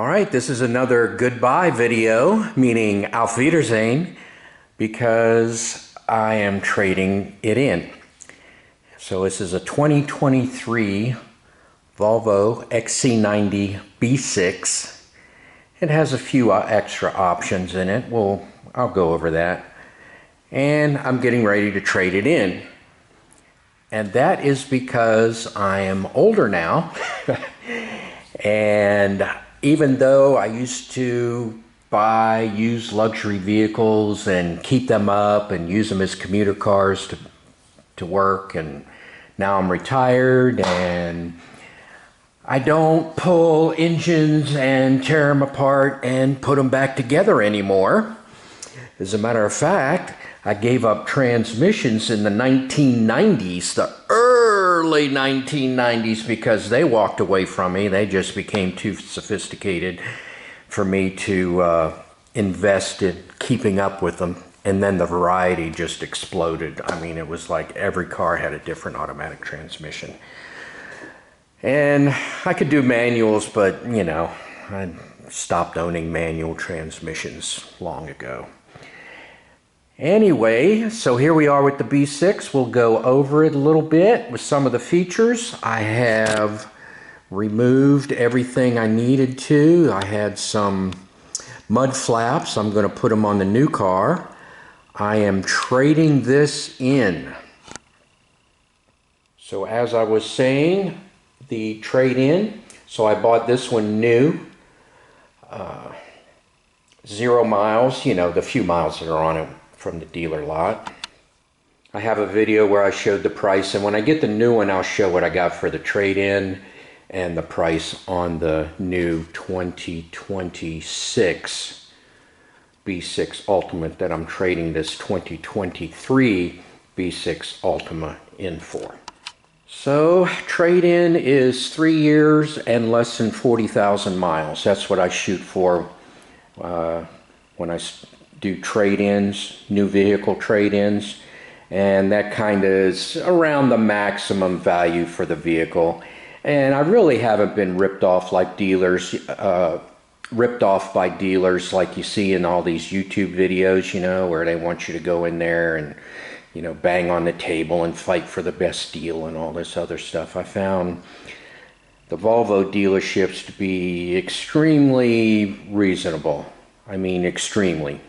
All right, this is another goodbye video, meaning Auf Wiedersehen, because I am trading it in. So this is a 2023 Volvo XC90 B6. It has a few extra options in it. I'll go over that. And I'm getting ready to trade it in. And that is because I am older now. And even though I used to buy used luxury vehicles and keep them up and use them as commuter cars to work, and now I'm retired and I don't pull engines and tear them apart and put them back together anymore. As a matter of fact, I gave up transmissions in the 1990s, the early 1990s, because they walked away from me. They just became too sophisticated for me to invest in keeping up with them. And then the variety just exploded. I mean, it was like every car had a different automatic transmission. And I could do manuals, but you know, I stopped owning manual transmissions long ago. Anyway, so here we are with the B6. We'll go over it a little bit with some of the features. I have removed everything I needed to. I had some mud flaps. I'm going to put them on the new car. I am trading this in. So as I was saying, the trade-in. So I bought this one new. 0 miles, you know, the few miles that are on it from the dealer lot. I have a video where I showed the price, and when I get the new one, I'll show what I got for the trade-in and the price on the new 2026 B6 Ultimate that I'm trading this 2023 B6 Ultima in for. So trade-in is 3 years and less than 40,000 miles. That's what I shoot for when I do trade-ins, new vehicle trade-ins, and that kind of is around the maximum value for the vehicle. And I really haven't been ripped off like dealers, ripped off by dealers like you see in all these YouTube videos, you know, where they want you to go in there and, you know, bang on the table and fight for the best deal and all this other stuff. I found the Volvo dealerships to be extremely reasonable. I mean, extremely.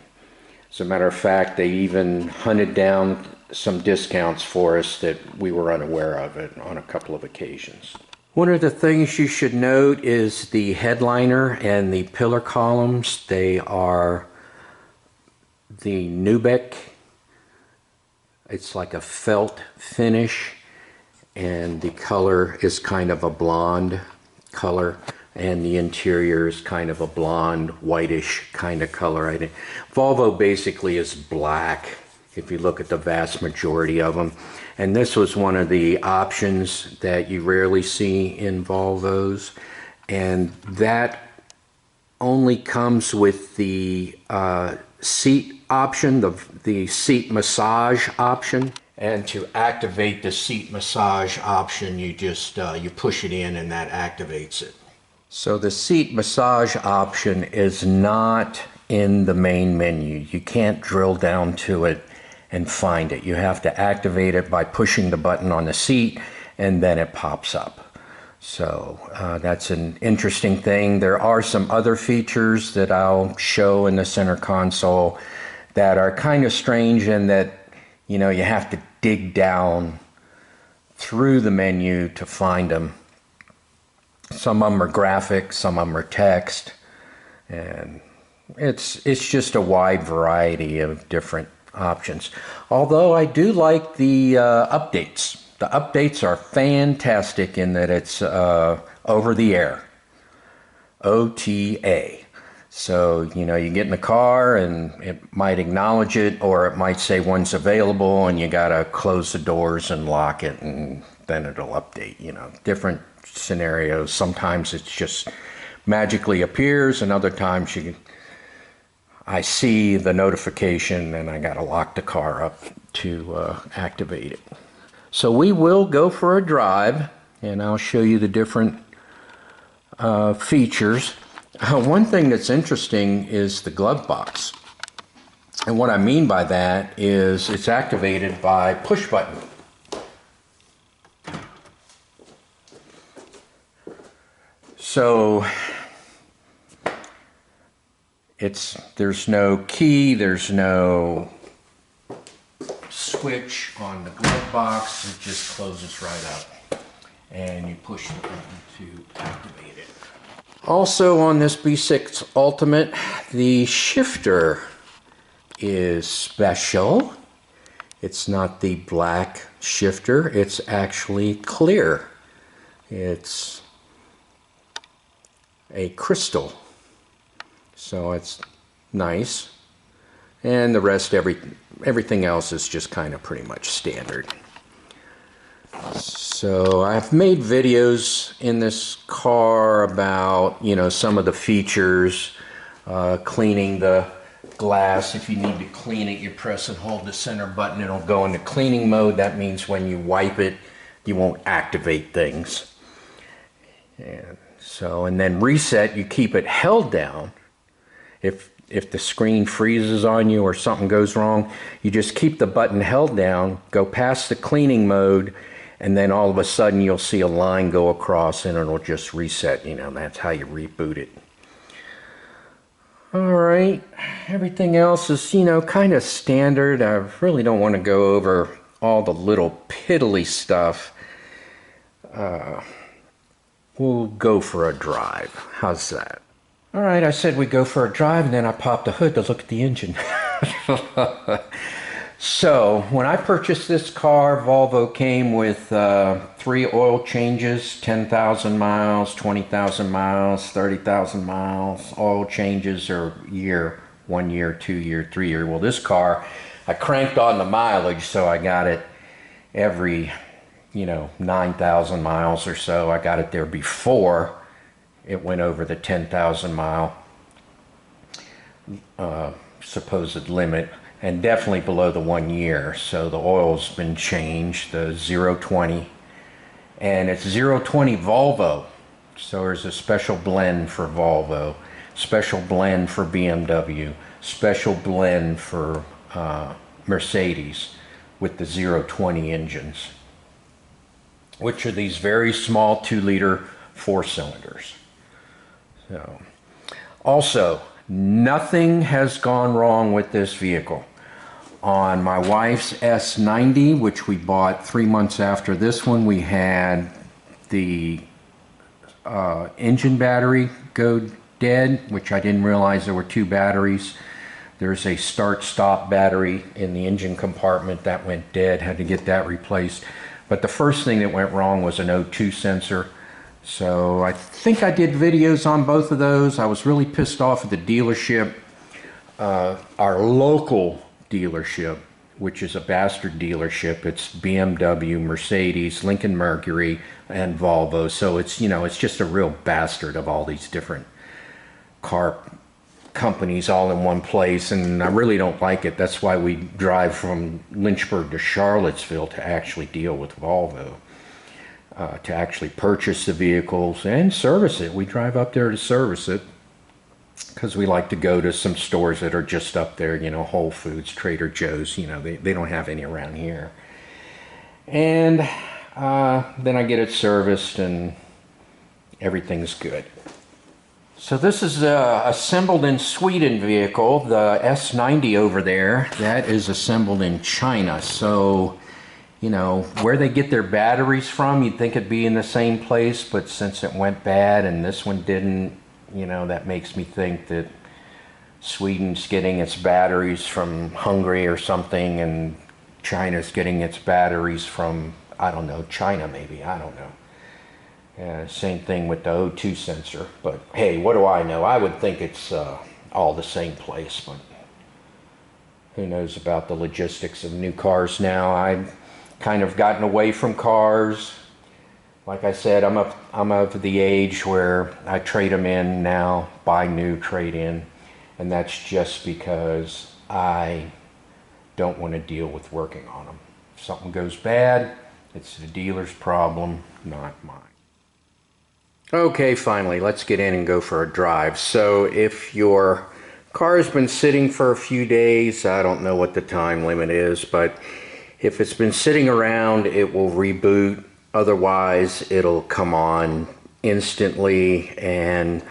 As a matter of fact, they even hunted down some discounts for us that we were unaware of it on a couple of occasions. One of the things you should note is the headliner and the pillar columns. They are the Nubeck. It's like a felt finish, and the color is kind of a blonde color, and the interior is kind of a blonde, whitish kind of color. Volvo basically is black, if you look at the vast majority of them. And this was one of the options that you rarely see in Volvos. And that only comes with the seat option, the seat massage option. And to activate the seat massage option, you just you push it in and that activates it. So the seat massage option is not in the main menu. You can't drill down to it and find it. You have to activate it by pushing the button on the seat, and then it pops up. So that's an interesting thing. There are some other features that I'll show in the center console that are kind of strange, in that, you know, you have to dig down through the menu to find them. Some of them are graphic, some of them are text, and it's just a wide variety of different options. Although I do like the updates. The updates are fantastic in that it's over the air, OTA. So, you know, you get in the car and it might acknowledge it, or it might say one's available and you gotta close the doors and lock it, and then it'll update, you know, different scenarios. Sometimes it's just magically appears, and other times I see the notification and I gotta lock the car up to activate it. So we will go for a drive, and I'll show you the different features. One thing that's interesting is the glove box. And what I mean by that is it's activated by push button. So there's no key, there's no switch on the glove box, it just closes right up and you push the button to activate it. Also on this B6 Ultimate, the shifter is special. It's not the black shifter, it's actually clear. It's a crystal, so it's nice, and the rest, everything else is just kind of pretty much standard. So I've made videos in this car about, you know, some of the features, cleaning the glass. If you need to clean it, you press and hold the center button, it'll go into cleaning mode. That means when you wipe it, you won't activate things. And then reset, you keep it held down. If the screen freezes on you or something goes wrong, you just keep the button held down, go past the cleaning mode, and then all of a sudden you'll see a line go across and it'll just reset. You know, that's how you reboot it. Alright, everything else is, you know, kind of standard. I really don't want to go over all the little piddly stuff. We'll go for a drive. How's that? Alright, I said we go for a drive, and then I popped the hood to look at the engine. So, when I purchased this car, Volvo came with 3 oil changes, 10,000 miles, 20,000 miles, 30,000 miles. Oil changes are year, 1 year, 2 year, 3 year. Well, this car, I cranked on the mileage, so I got it every, you know, 9,000 miles or so. I got it there before it went over the 10,000 mile supposed limit, and definitely below the 1 year. So the oil's been changed, the 020, and it's 020 Volvo. So there's a special blend for Volvo, special blend for BMW, special blend for Mercedes with the 020 engines, which are these very small 2-liter 4-cylinders. So, also, nothing has gone wrong with this vehicle. On my wife's S90, which we bought 3 months after this one, we had the engine battery go dead, which I didn't realize there were 2 batteries. There's a start-stop battery in the engine compartment that went dead, had to get that replaced. But the first thing that went wrong was an O2 sensor. So I think I did videos on both of those. I was really pissed off at the dealership. Our local dealership, which is a bastard dealership. It's BMW, Mercedes, Lincoln Mercury, and Volvo. So it's, you know, it's just a real bastard of all these different car companies all in one place, and I really don't like it. That's why we drive from Lynchburg to Charlottesville to actually deal with Volvo, to actually purchase the vehicles and service it. We drive up there to service it because we like to go to some stores that are just up there, you know, Whole Foods, Trader Joe's, you know, they don't have any around here. And then I get it serviced and everything's good. So this is a assembled in Sweden vehicle. The S90 over there, that is assembled in China. So, you know, where they get their batteries from, you'd think it'd be in the same place, but since it went bad and this one didn't, you know, that makes me think that Sweden's getting its batteries from Hungary or something, and China's getting its batteries from, I don't know, China maybe, I don't know. Same thing with the O2 sensor, but hey, what do I know? I would think it's all the same place, but who knows about the logistics of new cars now. I've kind of gotten away from cars. Like I said, I'm of the age where I trade them in now, buy new, trade in, and that's just because I don't want to deal with working on them. If something goes bad, it's the dealer's problem, not mine. Okay, finally, let's get in and go for a drive. So if your car has been sitting for a few days, I don't know what the time limit is, but if it's been sitting around, it will reboot. Otherwise, it'll come on instantly. And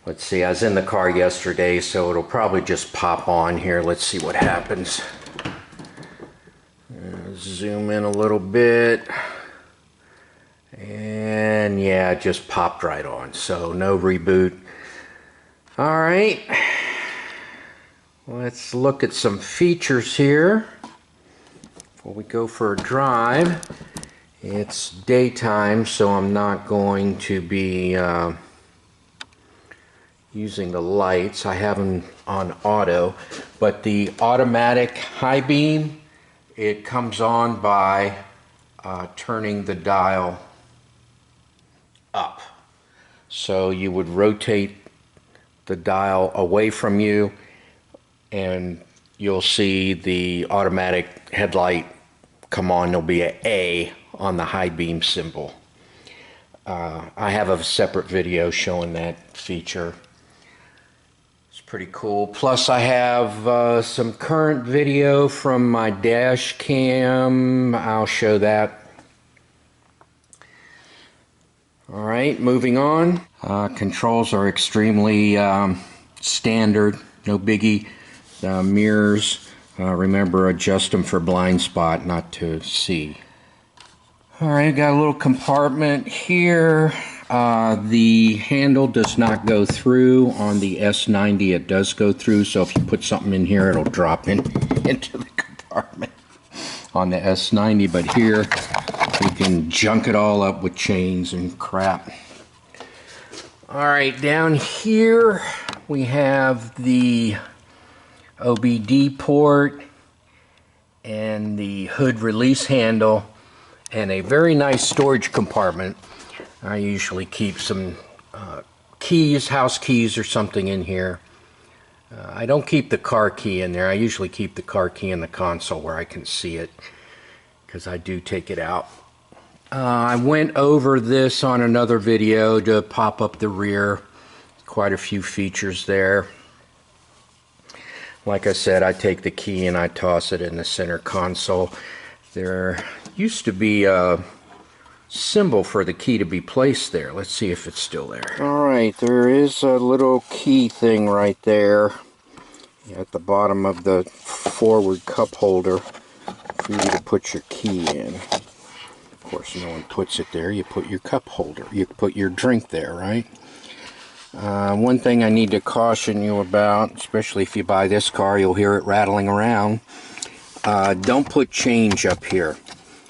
let's see, I was in the car yesterday, so it'll probably just pop on here. Let's see what happens. Zoom in a little bit. And yeah, it just popped right on, so no reboot. All right, let's look at some features here before we go for a drive. It's daytime, so I'm not going to be using the lights. I have them on auto, but the automatic high beam, it comes on by turning the dial up. So you would rotate the dial away from you and you'll see the automatic headlight come on. There'll be an A on the high beam symbol. I have a separate video showing that feature. It's pretty cool. Plus I have some current video from my dash cam. I'll show that. All right, moving on. Controls are extremely standard, no biggie. Mirrors, remember, adjust them for blind spot, not to see. All right, got a little compartment here. The handle does not go through. On the S90 it does go through, so if you put something in here, it'll drop into the compartment on the S90, but here we can junk it all up with chains and crap. All right, down here we have the OBD port and the hood release handle and a very nice storage compartment. I usually keep some keys, house keys or something in here. I don't keep the car key in there. I usually keep the car key in the console where I can see it, because I do take it out. I went over this on another video to pop up the rear. Quite a few features there. Like I said, I take the key and I toss it in the center console. There used to be a symbol for the key to be placed there. Let's see if it's still there. Alright, there is a little key thing right there at the bottom of the forward cup holder for you to put your key in. Of course, no one puts it there. You put your cup holder. You put your drink there, right? One thing I need to caution you about, especially if you buy this car, you'll hear it rattling around. Don't put change up here.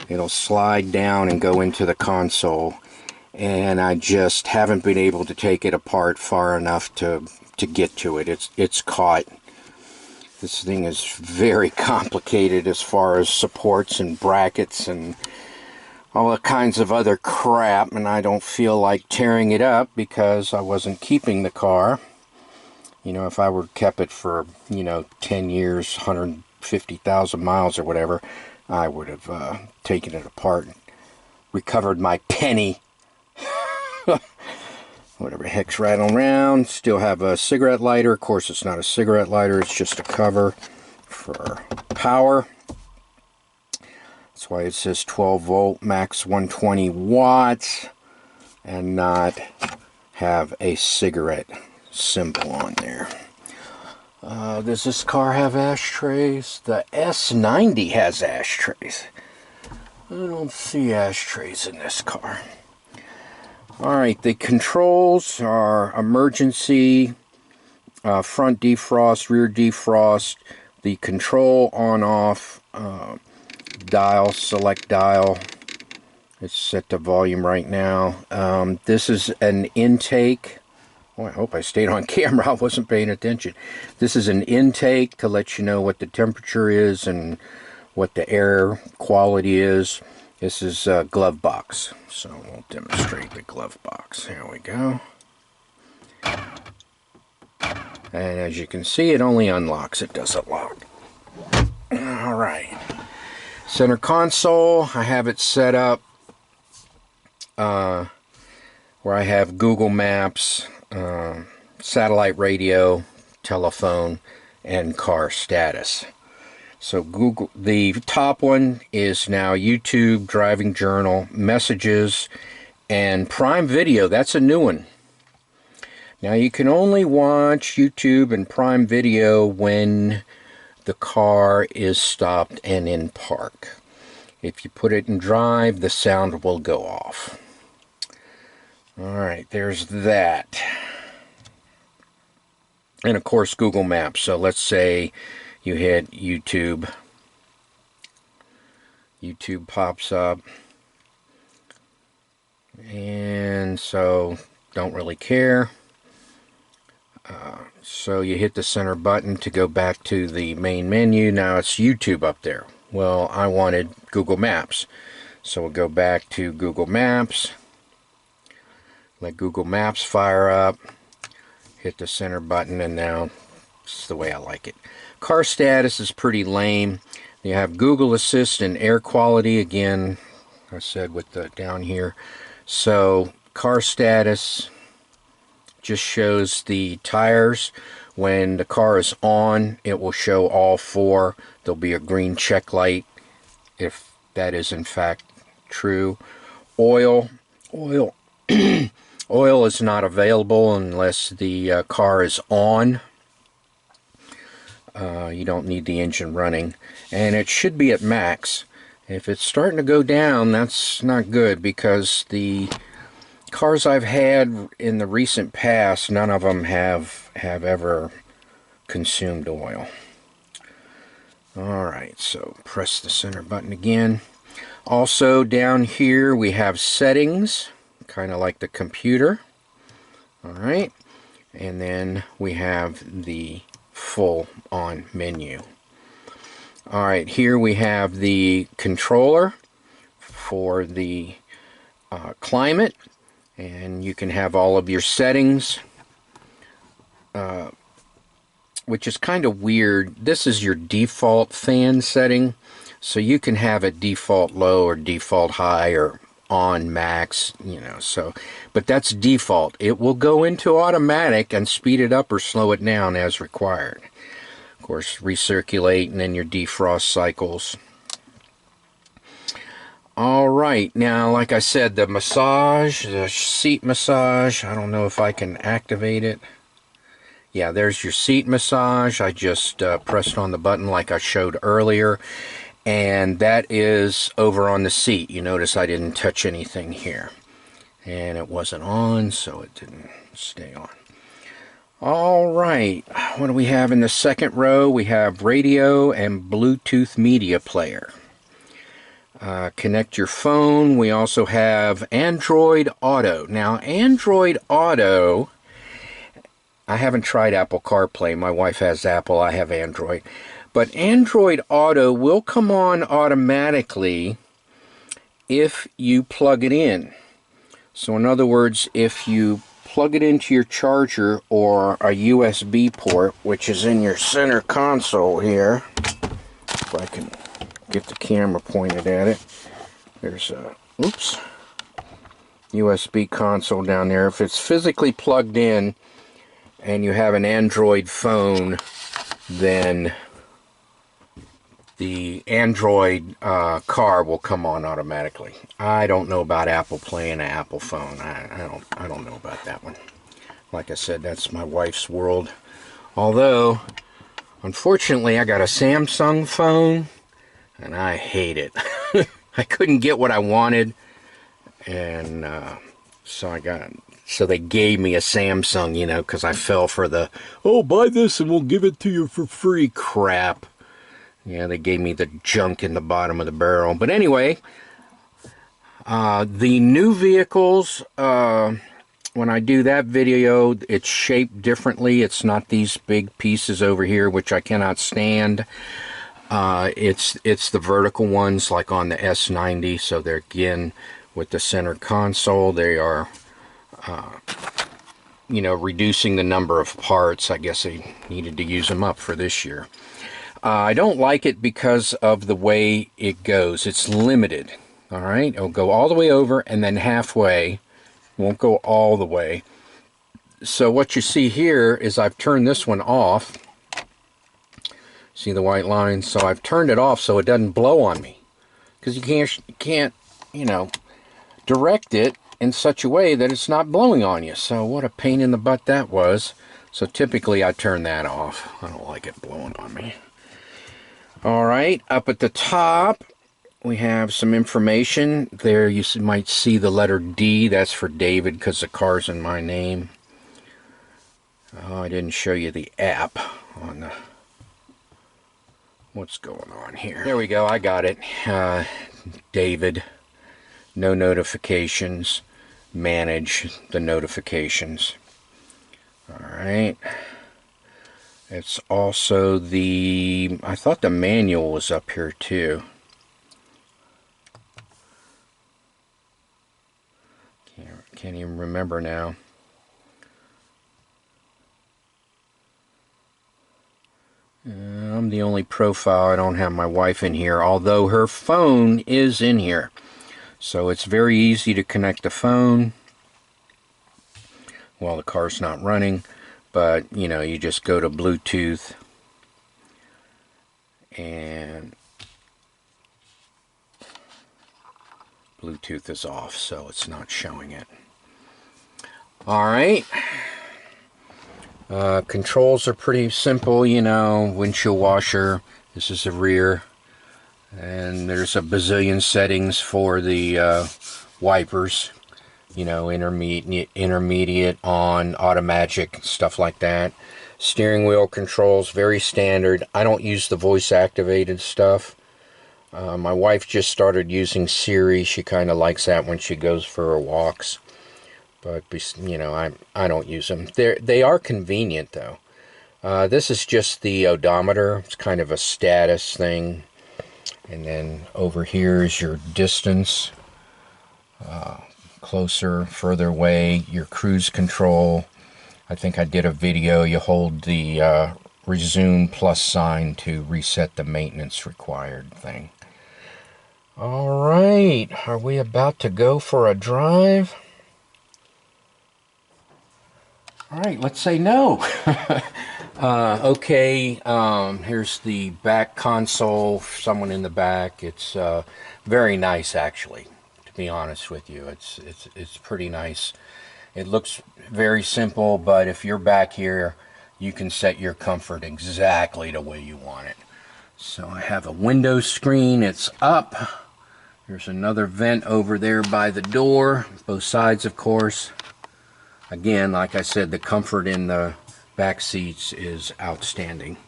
It'll slide down and go into the console, and I just haven't been able to take it apart far enough to get to it. It's caught. This thing is very complicated as far as supports and brackets and all kinds of other crap, and I don't feel like tearing it up because I wasn't keeping the car. You know, if I were kept it for, 10 years, 150,000 miles or whatever, I would have taken it apart and recovered my penny. Whatever the heck's rattling around. Still have a cigarette lighter. Of course, it's not a cigarette lighter. It's just a cover for power. That's why it says 12 volt, max 120 watts, and not have a cigarette symbol on there. Does this car have ashtrays? The S90 has ashtrays. I don't see ashtrays in this car. Alright, the controls are emergency, front defrost, rear defrost, the control on-off, dial, select dial. It's set to volume right now. This is an intake. Oh, I hope I stayed on camera. I wasn't paying attention. This is an intake to let you know what the temperature is and what the air quality is. This is a glove box. So we'll demonstrate the glove box. Here we go. And as you can see, it only unlocks. It doesn't lock. Alright. Center console. I have it set up where I have Google Maps, satellite radio, telephone, and car status. So Google, the top one is now YouTube, Driving Journal, Messages, and Prime Video. That's a new one. Now you can only watch YouTube and Prime Video when the car is stopped and in park. If you put it in drive, the sound will go off. Alright, there's that. And of course Google Maps. So let's say you hit YouTube. YouTube pops up. And so don't really care. So you hit the center button to go back to the main menu. Now it's YouTube up there. Well, I wanted Google Maps. So we'll go back to Google Maps. Let Google Maps fire up. Hit the center button, and now it's the way I like it. Car status is pretty lame. You have Google Assist and air quality. Again, I said with the down here. So car status just shows the tires. When the car is on, it will show all four. There'll be a green check light if that is in fact true. Oil oil is not available unless the car is on. You don't need the engine running, and it should be at max. If it's starting to go down, that's not good, because the cars I've had in the recent past, none of them have ever consumed oil. Alright, so press the center button again. Also down here we have settings, kind of like the computer. Alright, and then we have the full on menu. Alright, here we have the controller for the climate, and you can have all of your settings, which is kind of weird. This is your default fan setting, so you can have it default low or default high or on max, you know. So, but that's default. It will go into automatic and speed it up or slow it down as required. Of course, recirculate, and then your defrost cycles. Alright, now like I said, the massage, the seat massage, I don't know if I can activate it. Yeah, there's your seat massage. I just pressed on the button like I showed earlier, and that is over on the seat. You notice I didn't touch anything here, and it wasn't on, so it didn't stay on. Alright, what do we have in the second row? We have radio and Bluetooth media player. Connect your phone. We also have Android Auto. Now, Android Auto, I haven't tried Apple CarPlay. My wife has Apple, I have Android. But Android Auto will come on automatically if you plug it in. So in other words, if you plug it into your charger or a USB port, which is in your center console here, if I can get the camera pointed at it. There's a, oops, USB console down there. If it's physically plugged in and you have an Android phone, then the Android car will come on automatically. I don't know about Apple Play and an Apple phone. I don't know about that one. Like I said, that's my wife's world. Although, unfortunately, I got a Samsung phone, and I hate it. I couldn't get what I wanted, and so they gave me a Samsung, you know, because I fell for the, oh, buy this and we'll give it to you for free crap. Yeah, they gave me the junk in the bottom of the barrel. But anyway, the new vehicles, when I do that video, it's shaped differently. It's not these big pieces over here, which I cannot stand. It's the vertical ones, like on the S90. So they're, again, with the center console, they are, you know, reducing the number of parts. I guess they needed to use them up for this year. I don't like it because of the way it goes. It's limited. All right, it'll go all the way over and then halfway won't go all the way. So what you see here is I've turned this one off. See the white line? So I've turned it off so it doesn't blow on me. Because you can't, you know, direct it in such a way that it's not blowing on you. So what a pain in the butt that was. So typically I turn that off. I don't like it blowing on me. Alright, up at the top we have some information. There you might see the letter D. That's for David because the car's in my name. Oh, I didn't show you the app on the... What's going on here? There we go, I got it. David, no notifications, manage the notifications. Alright. It's also the... I thought the manual was up here too. Can't even remember now. I'm the only profile. I don't have my wife in here, although her phone is in here. So it's very easy to connect the phone while the car's not running. But, you know, you just go to Bluetooth and Bluetooth is off, so it's not showing it. Alright. Controls are pretty simple, you know, windshield washer, this is the rear, and there's a bazillion settings for the wipers, you know, intermediate, on, automatic, stuff like that. Steering wheel controls, very standard. I don't use the voice activated stuff. My wife just started using Siri. She kind of likes that when she goes for her walks. But, you know, I don't use them. They are convenient, though. This is just the odometer. It's kind of a status thing. And then over here is your distance. Closer, further away. Your cruise control. I think I did a video. You hold the resume plus sign to reset the maintenance required thing. Alright, are we about to go for a drive? Alright, let's say no. Okay, here's the back console, someone in the back. It's very nice, actually, to be honest with you. It's pretty nice. It looks very simple, but if you're back here, you can set your comfort exactly the way you want it. So I have a window screen, it's up. There's another vent over there by the door, both sides of course. Again, like I said, the comfort in the back seats is outstanding.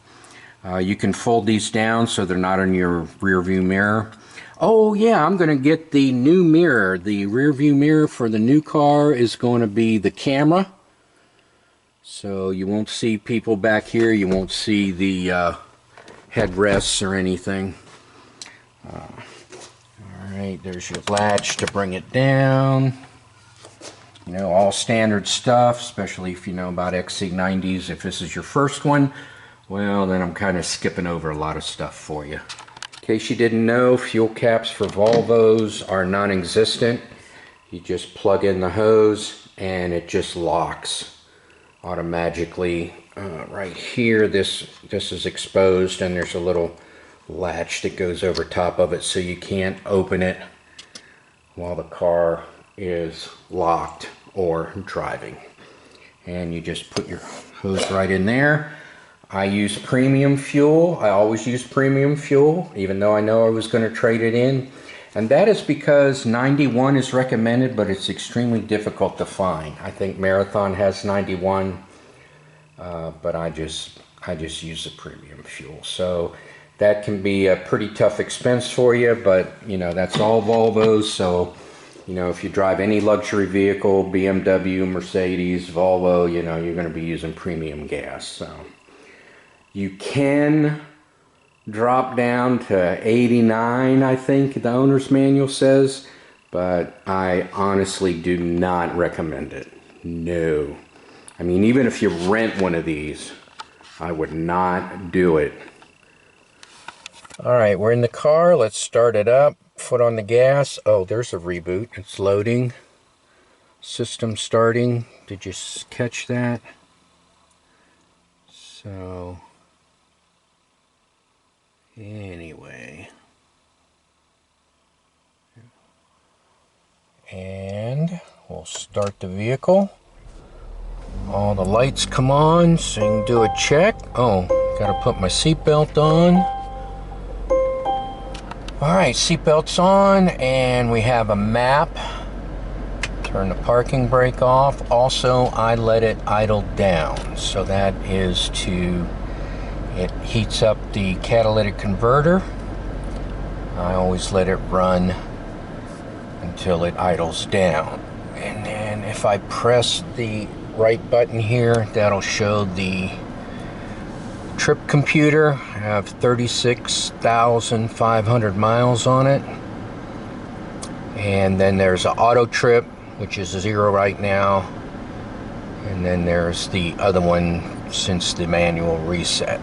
You can fold these down so they're not in your rear view mirror. Oh yeah, I'm going to get the new mirror. The rear view mirror for the new car is going to be the camera. So you won't see people back here. You won't see the headrests or anything. Alright, there's your latch to bring it down. You know, all standard stuff, especially if you know about XC90s. If this is your first one, well, then I'm kind of skipping over a lot of stuff for you. In case you didn't know, fuel caps for Volvos are non-existent. You just plug in the hose and it just locks automatically. Right here, this is exposed, and there's a little latch that goes over top of it, so you can't open it while the car is locked or driving. And you just put your hose right in there. I use premium fuel. I always use premium fuel, even though I know I was going to trade it in. And that is because 91 is recommended, but it's extremely difficult to find. I think Marathon has 91, but I just use the premium fuel. So that can be a pretty tough expense for you, but you know, that's all Volvos. So you know, if you drive any luxury vehicle, BMW, Mercedes, Volvo, you know, you're going to be using premium gas. So you can drop down to 89, I think the owner's manual says, but I honestly do not recommend it. No. I mean, even if you rent one of these, I would not do it. Alright, we're in the car. Let's start it up. Foot on the gas. Oh, there's a reboot. It's loading. system starting. Did you catch that? So anyway, and we'll start the vehicle. All the lights come on, so you can do a check. Oh, gotta put my seatbelt on. Alright, seatbelt's on, and we have a map. Turn the parking brake off. Also, I let it idle down, so that is it heats up the catalytic converter. I always let it run until it idles down. And then if I press the right button here, that'll show the trip computer. I have 36,500 miles on it. And then there's an auto trip, which is 0 right now. And then there's the other one since the manual reset.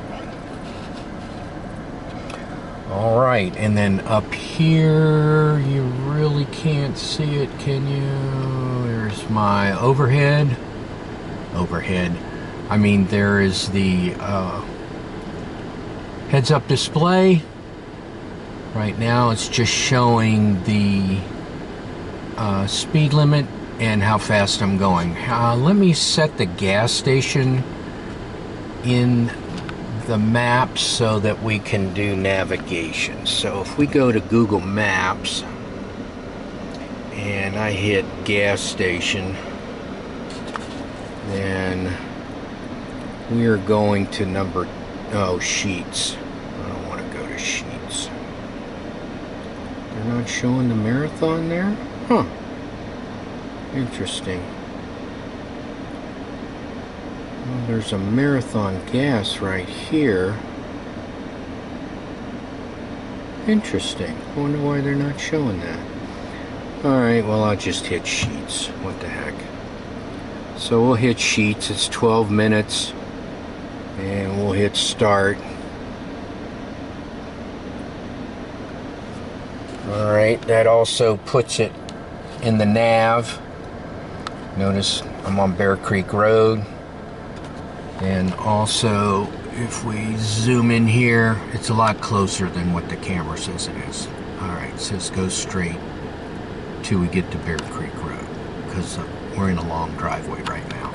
Alright, and then up here, you really can't see it, can you? There's my overhead. I mean, there is the heads-up display. Right now it's just showing the speed limit and how fast I'm going. Let me set the gas station in the map so that we can do navigation. So if we go to Google Maps and I hit gas station, then we are going to Sheets. I don't want to go to Sheets. They're not showing the Marathon there? Huh. Interesting. Well, there's a Marathon gas right here. Interesting. Wonder why they're not showing that. Alright, well, I'll just hit Sheets. What the heck. So we'll hit Sheets. It's 12 minutes. And we'll hit start. Alright, that also puts it in the nav. Notice I'm on Bear Creek Road. And also, if we zoom in here, it's a lot closer than what the camera says it is. Alright, it says go straight till we get to Bear Creek Road, because we're in a long driveway right now.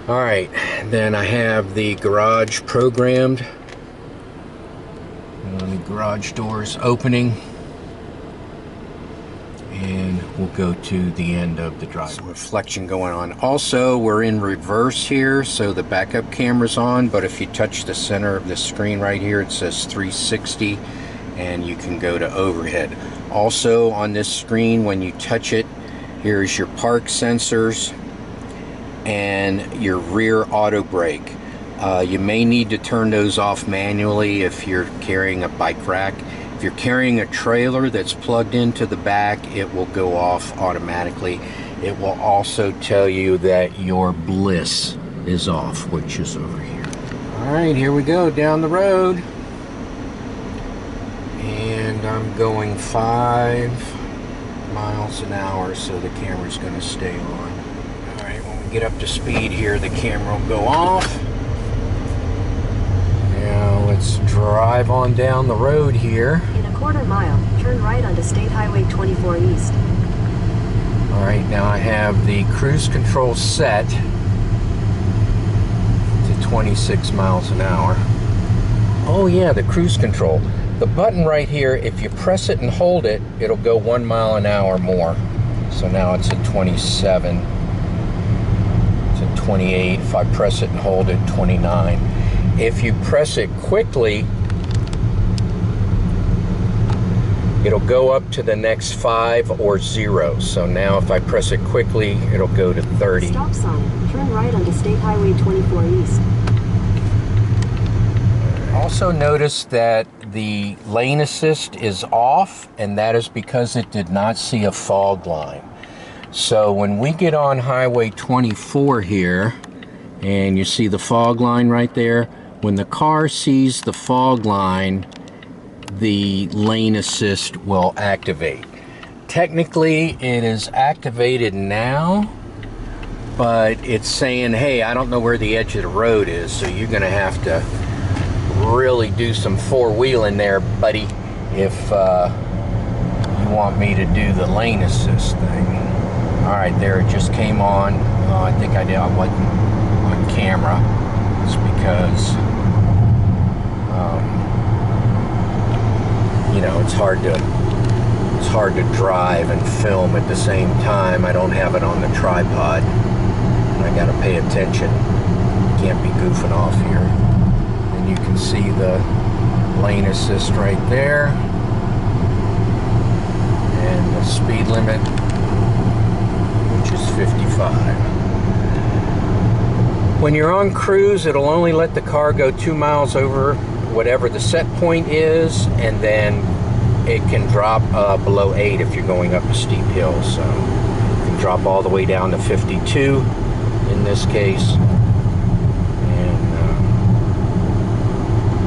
Alright, then I have the garage programmed. And the garage doors opening. And we'll go to the end of the driveway. Some reflection going on. Also, we're in reverse here, so the backup camera's on, but if you touch the center of the screen right here, it says 360, and you can go to overhead. Also, on this screen, when you touch it, here's your park sensors and your rear auto brake. You may need to turn those off manually if you're carrying a bike rack. If you're carrying a trailer that's plugged into the back, it will go off automatically. It will also tell you that your bliss is off, which is over here. Alright, here we go down the road. And I'm going 5 miles an hour, so the camera's going to stay on. Alright, when we get up to speed here, the camera will go off. Now let's drive on down the road here. In a quarter mile, turn right onto State Highway 24 East. Alright, now I have the cruise control set to 26 miles an hour. Oh yeah, the cruise control. The button right here, if you press it and hold it, it'll go 1 mile an hour more. So now it's at 27. It's at 28. If I press it and hold it, 29. If you press it quickly, it'll go up to the next 5 or 0. So now if I press it quickly, it'll go to 30. Stop sign. Turn right onto State Highway 24 East. Also notice that the lane assist is off, and that is because it did not see a fog line. So when we get on Highway 24 here, and you see the fog line right there, when the car sees the fog line, the lane assist will activate. Technically, it is activated now, but it's saying, hey, I don't know where the edge of the road is, so you're going to have to really do some four-wheeling there, buddy, if you want me to do the lane assist thing. All right, there it just came on. I think I wasn't on camera. It's because, you know, it's hard to drive and film at the same time. I don't have it on the tripod. I got to pay attention. Can't be goofing off here. And you can see the lane assist right there. And the speed limit, which is 55. When you're on cruise, it'll only let the car go 2 miles over whatever the set point is, and then it can drop below 8 if you're going up a steep hill. So you can drop all the way down to 52 in this case. And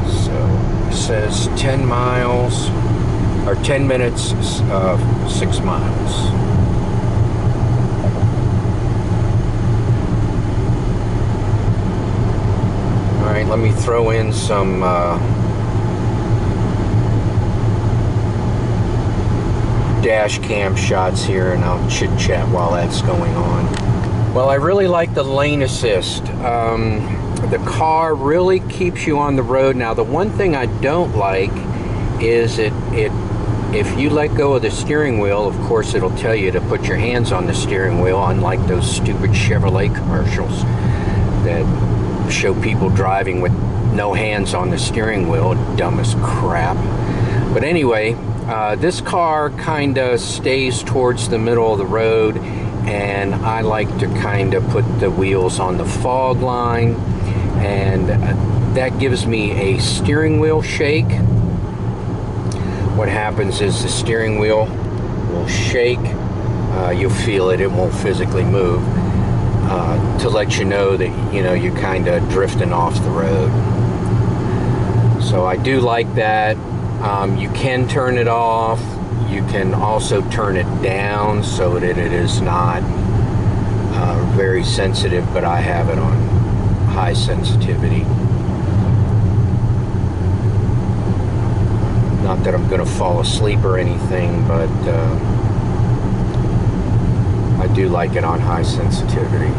so it says 10 miles, or 10 minutes, 6 miles. All right, let me throw in some dash cam shots here, and I'll chit chat while that's going on. Well, I really like the lane assist. The car really keeps you on the road. Now, the one thing I don't like is if you let go of the steering wheel, of course it'll tell you to put your hands on the steering wheel, unlike those stupid Chevrolet commercials that show people driving with no hands on the steering wheel. Dumb as crap. But anyway, this car kind of stays towards the middle of the road, and I like to kind of put the wheels on the fog line, and that gives me a steering wheel shake. What happens is the steering wheel will shake. You'll feel it, it won't physically move, to let you know that, you know, you're kind of drifting off the road. So I do like that. You can turn it off. You can also turn it down so that it is not very sensitive, but I have it on high sensitivity. Not that I'm going to fall asleep or anything, but I do like it on high sensitivity.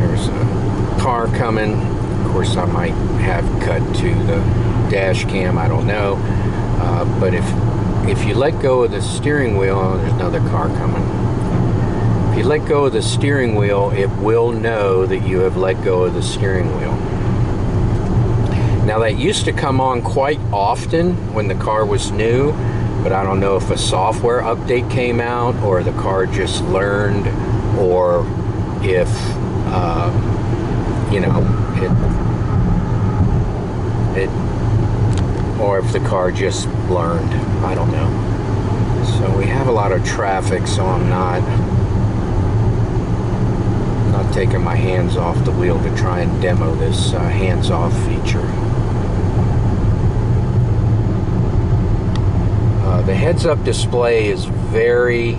There's a car coming. Of course, I might have cut to the dash cam, I don't know. But if you let go of the steering wheel, there's another car coming. If you let go of the steering wheel, it will know that you have let go of the steering wheel. Now, that used to come on quite often when the car was new, but I don't know if a software update came out, or the car just learned, or if you know, or if the car just learned. I don't know. So we have a lot of traffic, so I'm not taking my hands off the wheel to try and demo this hands-off feature. The heads-up display is very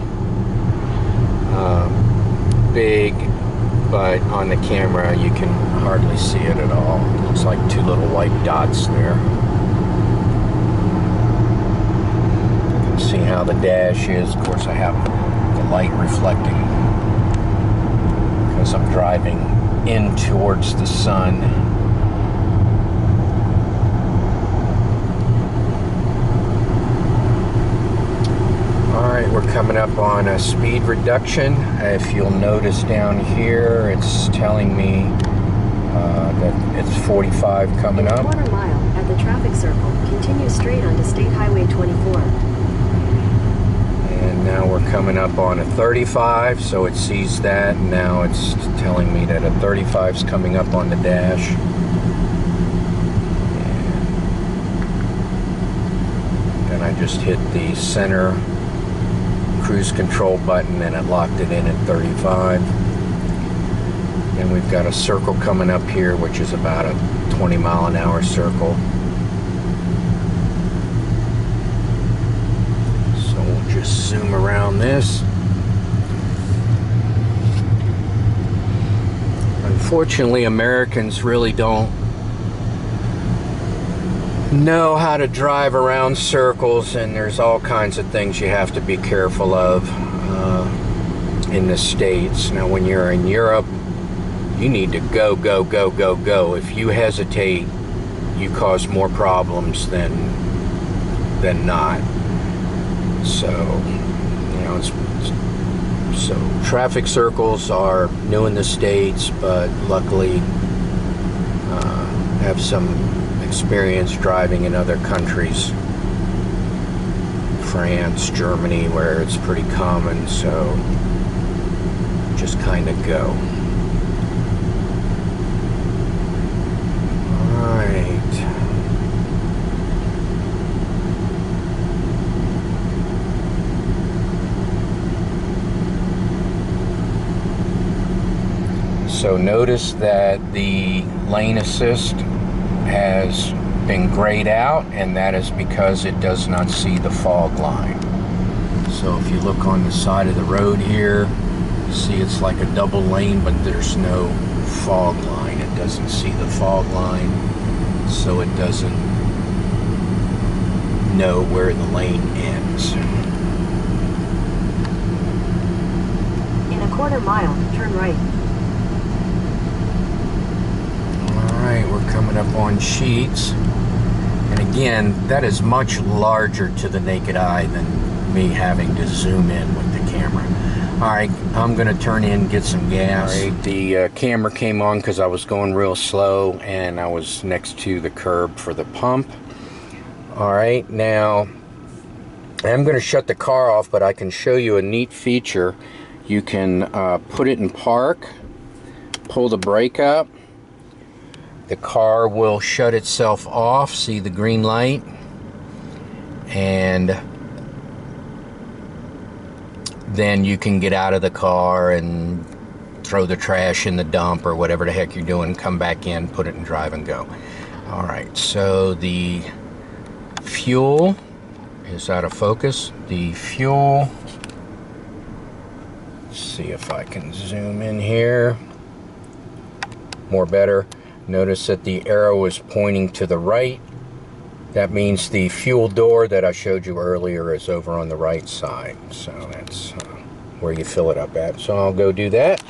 big, but on the camera you can hardly see it at all. It looks like two little white dots there. You can see how the dash is. Of course, I have the light reflecting because I'm driving in towards the sun. Alright, we're coming up on a speed reduction. If you'll notice down here, it's telling me that it's 45 coming up. In a quarter mile at the traffic circle, continue straight onto State Highway 24. And now we're coming up on a 35, so it sees that. And now it's telling me that a 35 is coming up on the dash. And I just hit the center cruise control button and it locked it in at 35. And we've got a circle coming up here, which is about a 20-mile-an-hour circle. unfortunately, Americans really don't know how to drive around circles, and there's all kinds of things you have to be careful of in the States. Now, when you're in Europe, you need to go, go, go, go, go. If you hesitate, you cause more problems than not. So, you know, so traffic circles are new in the States, but luckily have some experience driving in other countries, France, Germany, where it's pretty common. So just kind of go. All right. So notice that the lane assist has been grayed out, and that is because it does not see the fog line. So if you look on the side of the road here, you see it's like a double lane, but there's no fog line. It doesn't see the fog line, so it doesn't know where the lane ends. In a quarter mile, turn right. Alright, we're coming up on Sheets. And again, that is much larger to the naked eye than me having to zoom in with the camera. Alright, I'm going to turn in, get some gas. Alright, the camera came on because I was going real slow and I was next to the curb for the pump. Alright, now I'm going to shut the car off, but I can show you a neat feature. You can put it in park, pull the brake up, the car will shut itself off, see the green light, and then you can get out of the car and throw the trash in the dump or whatever the heck you're doing, come back in, put it in drive and go. Alright, so the fuel is out of focus. The fuel, let's see if I can zoom in here. More better. Notice that the arrow is pointing to the right. That means the fuel door that I showed you earlier is over on the right side. So that's where you fill it up at. So I'll go do that.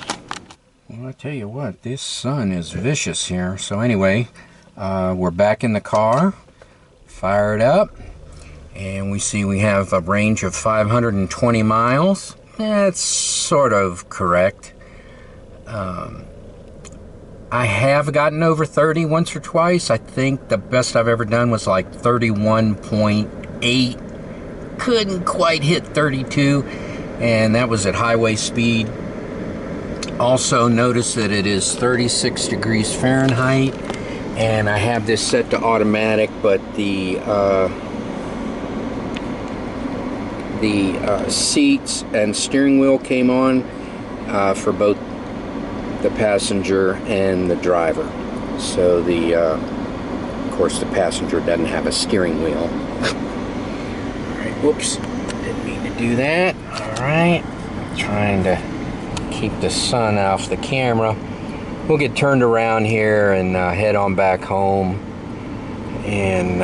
Well, I tell you what, this sun is vicious here. So anyway, we're back in the car, fired up, and we see we have a range of 520 miles. That's sort of correct. I have gotten over 30 once or twice. I think the best I've ever done was like 31.8. Couldn't quite hit 32, and that was at highway speed. Also notice that it is 36 degrees Fahrenheit, and I have this set to automatic, but the seats and steering wheel came on for both the passenger and the driver. So the of course the passenger doesn't have a steering wheel. Alright, whoops, didn't mean to do that. Alright, trying to keep the sun off the camera. We'll get turned around here and head on back home. And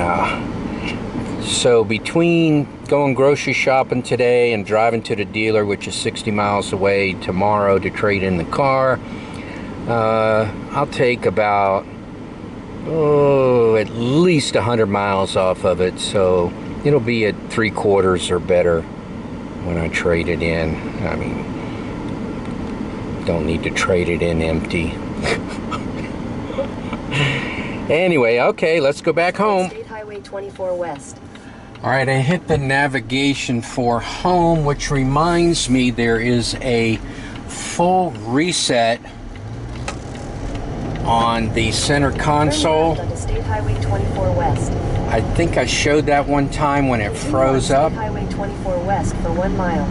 so between going grocery shopping today and driving to the dealer, which is 60 miles away, tomorrow to trade in the car, I'll take about at least 100 miles off of it, so it'll be at 3/4 or better when I trade it in. I mean, don't need to trade it in empty. Anyway, okay, let's go back home. State Highway 24 West. Alright, I hit the navigation for home, which reminds me there is a full reset on the center console. Turn left onto State Highway 24 West. I think I showed that one time when it froze up. State Highway 24 West for 1 mile.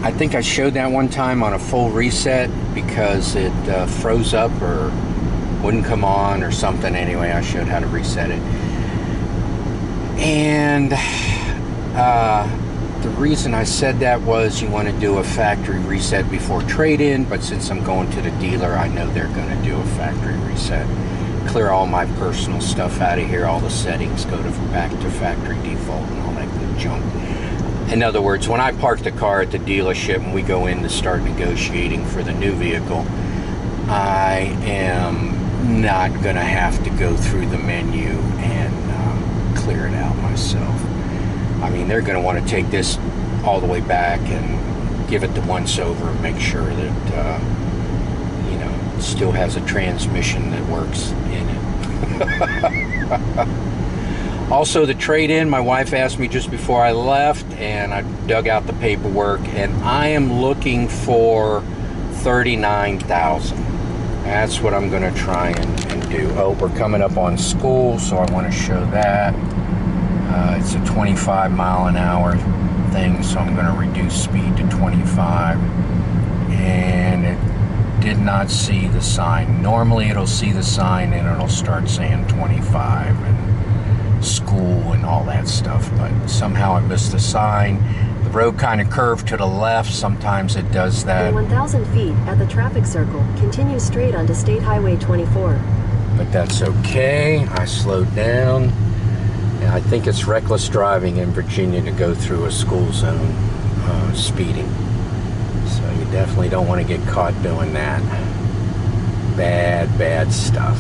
I think I showed that one time on a full reset because it froze up or wouldn't come on or something. Anyway, I showed how to reset it. And The reason I said that was you want to do a factory reset before trade-in, but since I'm going to the dealer, I know they're going to do a factory reset. Clear all my personal stuff out of here, all the settings, go back to factory default and all that good junk. In other words, when I park the car at the dealership and we go in to start negotiating for the new vehicle, I am not going to have to go through the menu and clear it out myself. I mean, they're going to want to take this all the way back and give it the once over and make sure that, you know, it still has a transmission that works in it. Also, the trade-in, my wife asked me just before I left, and I dug out the paperwork, and I am looking for $39,000. That's what I'm going to try and do. Oh, we're coming up on school, so I want to show that. It's a 25 mile an hour thing, so I'm going to reduce speed to 25. And it did not see the sign. Normally it'll see the sign and it'll start saying 25 and school and all that stuff, but somehow I missed the sign. The road kind of curved to the left. Sometimes it does that. In 1,000 feet at the traffic circle, continue straight onto State Highway 24. But that's okay. I slowed down. I think it's reckless driving in Virginia to go through a school zone speeding. So you definitely don't want to get caught doing that. Bad, bad stuff.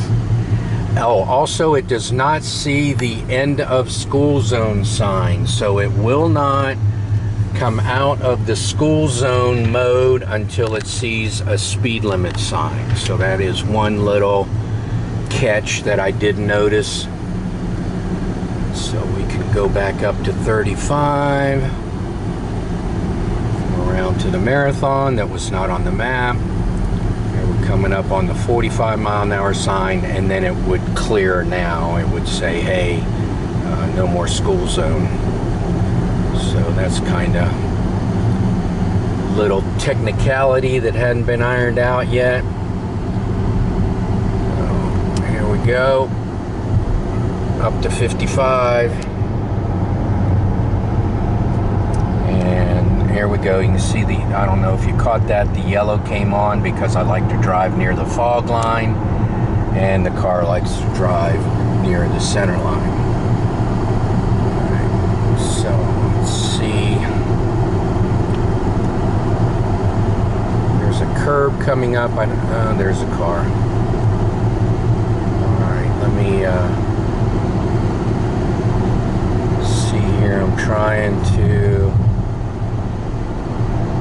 Oh, also it does not see the end of school zone sign, so it will not come out of the school zone mode until it sees a speed limit sign. So that is one little catch that I did notice. So we can go back up to 35, around to the marathon that was not on the map. And we're coming up on the 45 mile an hour sign, and then it would clear now. It would say, hey, no more school zone. So that's kind of little technicality that hadn't been ironed out yet. So here we go. Up to 55, and here we go. You can see the, I don't know if you caught that, the yellow came on because I like to drive near the fog line, and the car likes to drive near the center line. Alright, so let's see, there's a curb coming up. There's a car. Alright, let me here. I'm trying to,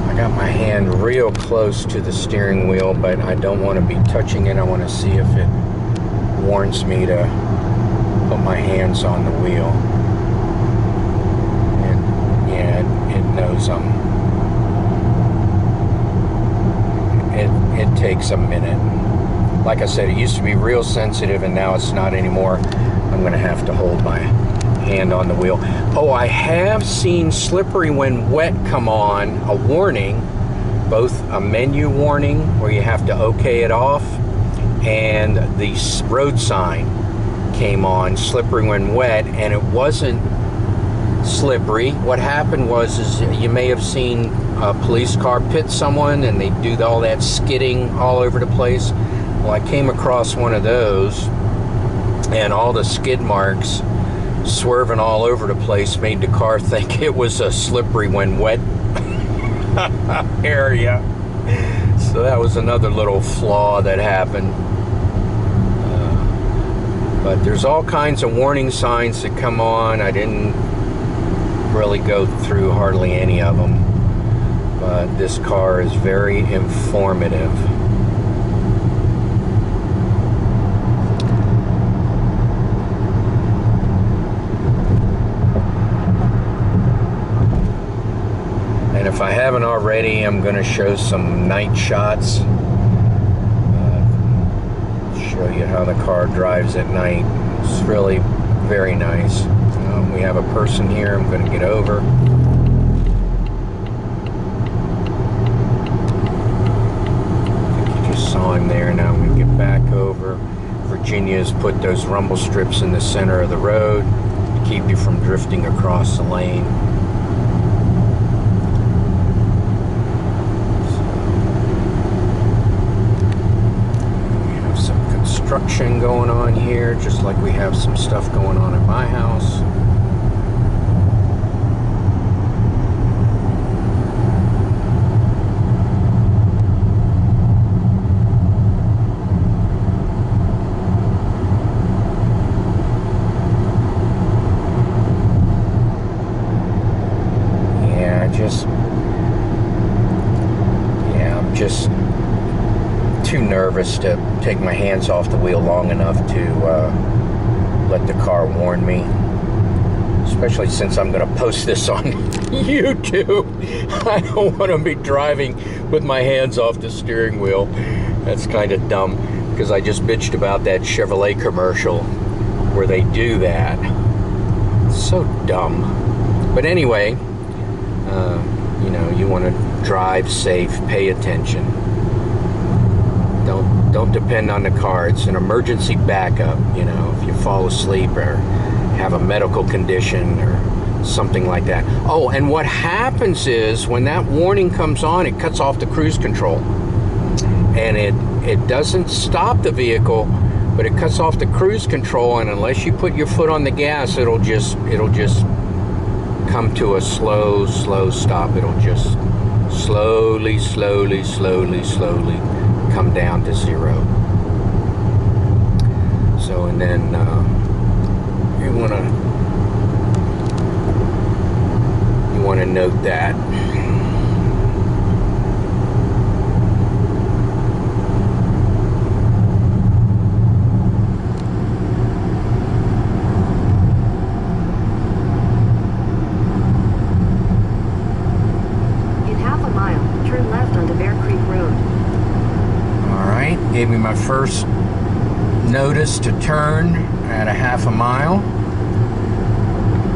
I got my hand real close to the steering wheel, but I don't want to be touching it. I want to see if it warns me to put my hands on the wheel. And yeah, it knows it takes a minute. Like I said, it used to be real sensitive and now it's not anymore. I'm going to have to hold my hand on the wheel. Oh, I have seen slippery when wet come on, a warning, both a menu warning where you have to okay it off, and the road sign came on, slippery when wet, and it wasn't slippery. What happened was is you may have seen a police car pit someone and they do all that skidding all over the place. Well, I came across one of those, and all the skid marks swerving all over the place made the car think it was a slippery when wet area. So that was another little flaw that happened. But there's all kinds of warning signs that come on. I didn't really go through hardly any of them, but this car is very informative. And if I haven't already, I'm going to show some night shots. Show you how the car drives at night. It's really very nice. We have a person here. I'm going to get over. I think you just saw him there. Now I'm going to get back over. Virginia's put those rumble strips in the center of the road to keep you from drifting across the lane. construction going on here, just like we have some stuff going on at my house. I'm just too nervous to take my hands off the wheel long enough to let the car warn me. Especially since I'm going to post this on YouTube. I don't want to be driving with my hands off the steering wheel. That's kind of dumb, because I just bitched about that Chevrolet commercial where they do that. It's so dumb. But anyway, you know, you want to drive safe, pay attention. Don't depend on the car. It's an emergency backup, you know, if you fall asleep or have a medical condition or something like that. Oh, and what happens is when that warning comes on, it cuts off the cruise control. And it doesn't stop the vehicle, but it cuts off the cruise control, and unless you put your foot on the gas, it'll just come to a slow stop. It'll just slowly come down to zero. So, and then you want to note that. Gave me my first notice to turn at a half a mile,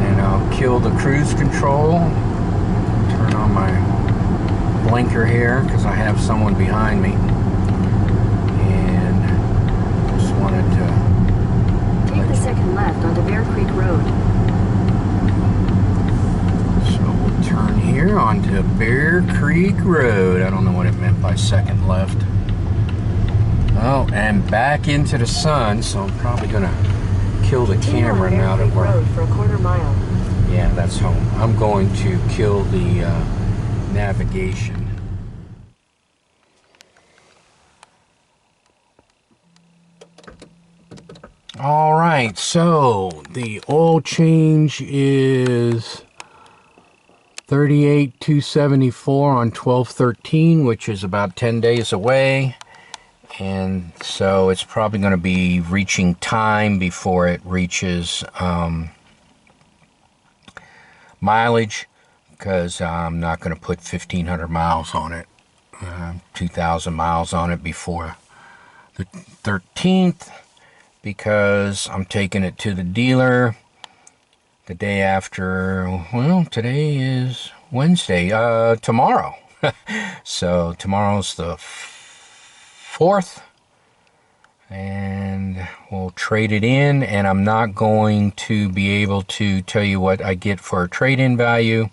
and I'll kill the cruise control, turn on my blinker here because I have someone behind me, and just wanted to take the second left onto Bear Creek Road. So we'll turn here onto Bear Creek Road. I don't know what it meant by second left. Oh, and back into the sun, so I'm probably gonna kill the camera now that we're road for a quarter mile. Yeah, that's home. I'm going to kill the navigation. All right, so the oil change is 38,274 on 12/13, which is about 10 days away. And so it's probably going to be reaching time before it reaches mileage, because I'm not going to put 1,500 miles on it, 2,000 miles on it before the 13th, because I'm taking it to the dealer the day after. Well, today is Wednesday, tomorrow. So tomorrow's the 4th, and we'll trade it in, and I'm not going to be able to tell you what I get for a trade-in value.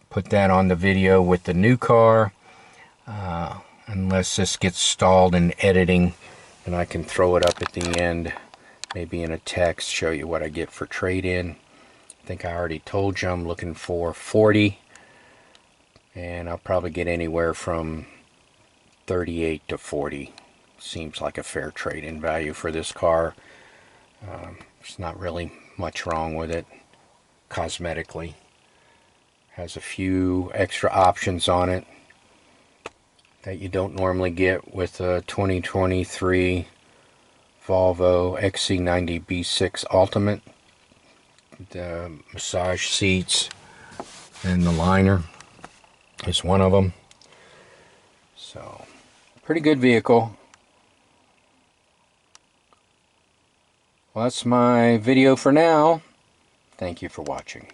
Put that on the video with the new car, unless this gets stalled in editing, and I can throw it up at the end, maybe in a text, show you what I get for trade-in. I think I already told you I'm looking for 40, and I'll probably get anywhere from 38 to 40. Seems like a fair trade-in value for this car. There's not really much wrong with it cosmetically. Has a few extra options on it that you don't normally get with a 2023 Volvo XC90 B6 Ultimate. The massage seats and the liner is one of them. So, pretty good vehicle. Well, that's my video for now. Thank you for watching.